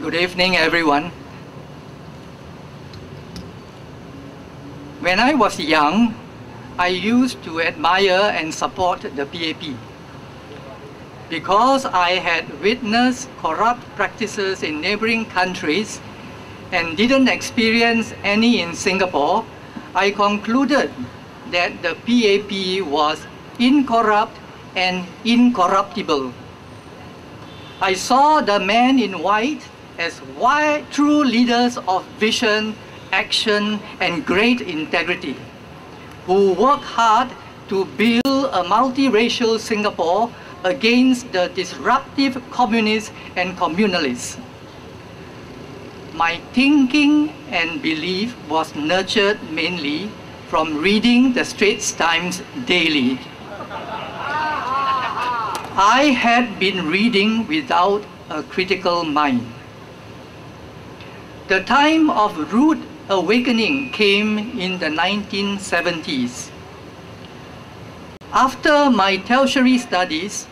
Good evening, everyone. When I was young, I used to admire and support the PAP because I had witnessed corrupt practices in neighboring countries and didn't experience any in Singapore. I concluded that the PAP was incorrupt and incorruptible. I saw the men in white as true leaders of vision, action, and great integrity, who work hard to build a multiracial Singapore against the disruptive communists and communalists. My thinking and belief was nurtured mainly from reading the Straits Times daily. I had been reading without a critical mind. The time of rude awakening came in the 1970s. After my tertiary studies,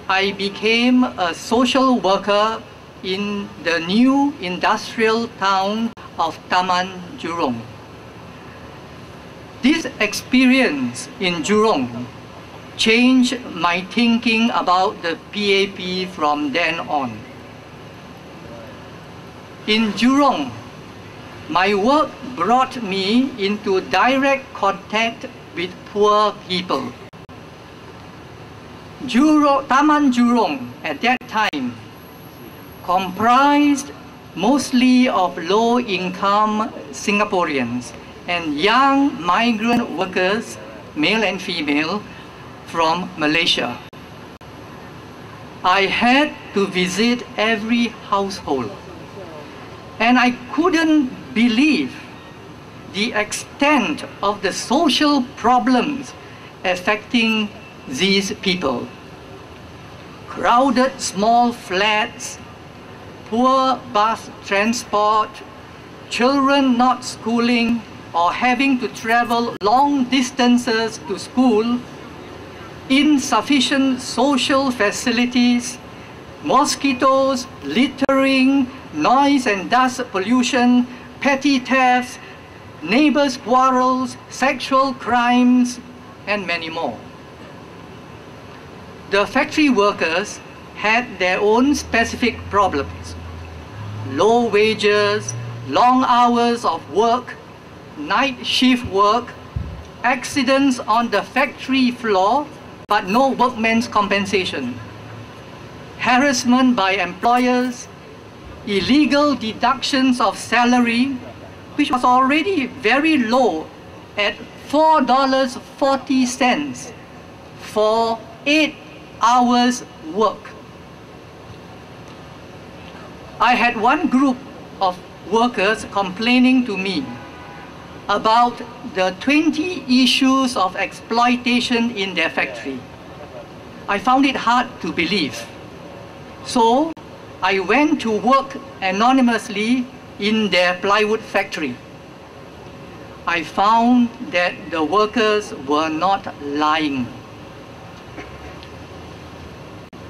I became a social worker in the new industrial town of Taman Jurong. This experience in Jurong changed my thinking about the PAP from then on. In Jurong, my work brought me into direct contact with poor people. Taman Jurong at that time comprised mostly of low-income Singaporeans and young migrant workers, male and female, from Malaysia. I had to visit every household, and I couldn't believe the extent of the social problems affecting these people. Crowded small flats, poor bus transport, children not schooling or having to travel long distances to school, insufficient social facilities, mosquitoes, littering, noise and dust pollution, petty thefts, neighbors' quarrels, sexual crimes, and many more. The factory workers had their own specific problems: low wages, long hours of work, night shift work, accidents on the factory floor but no workman's compensation, harassment by employers, illegal deductions of salary, which was already very low at $4.40 for 8 hours work. I had one group of workers complaining to me about the 20 issues of exploitation in their factory. I found it hard to believe. So I went to work anonymously in their plywood factory. I found that the workers were not lying.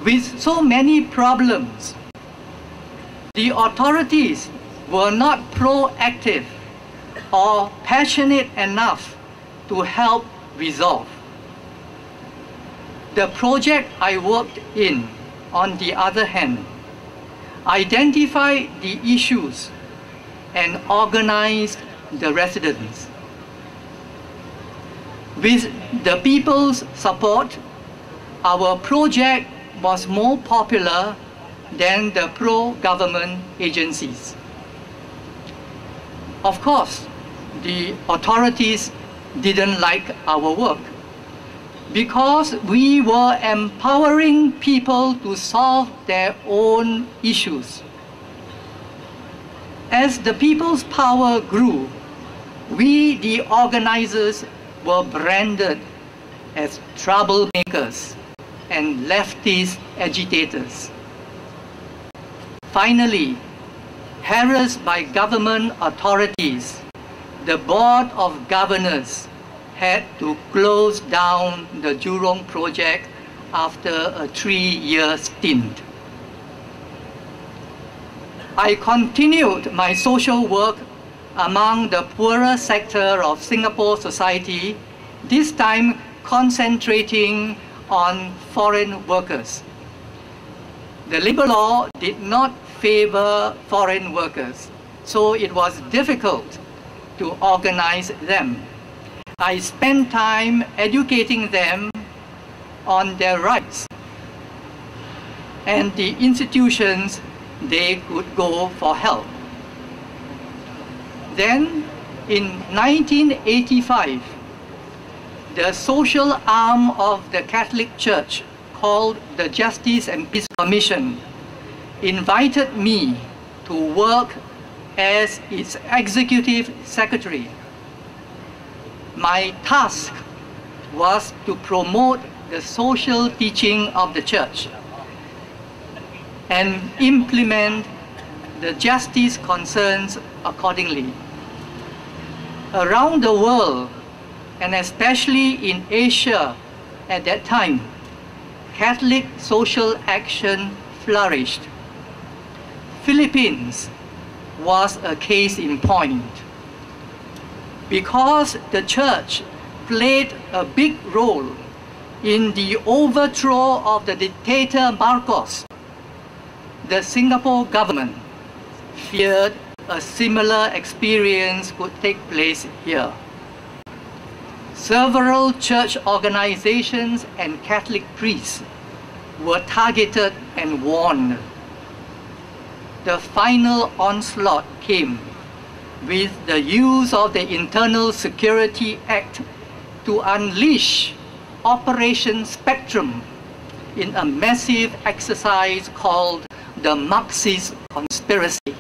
With so many problems, the authorities were not proactive or passionate enough to help resolve. The project I worked in, on the other hand, identified the issues and organized the residents. With the people's support, our project was more popular than the pro-government agencies. Of course, the authorities didn't like our work because we were empowering people to solve their own issues. As the people's power grew, we, the organizers, were branded as troublemakers and leftist agitators. Finally, harassed by government authorities, the Board of Governors had to close down the Jurong project after a 3-year stint. I continued my social work among the poorer sector of Singapore society, this time concentrating on foreign workers. The Labour Law did not favor foreign workers, so it was difficult to organize them. I spent time educating them on their rights and the institutions they could go for help. Then, in 1985, the social arm of the Catholic Church, called the Justice and Peace Commission, invited me to work as its executive secretary. My task was to promote the social teaching of the Church and implement the justice concerns accordingly. Around the world, and especially in Asia at that time, Catholic social action flourished. Philippines was a case in point. Because the Church played a big role in the overthrow of the dictator Marcos, the Singapore government feared a similar experience could take place here. Several church organizations and Catholic priests were targeted and warned. The final onslaught came with the use of the Internal Security Act to unleash Operation Spectrum in a massive exercise called the Marxist Conspiracy.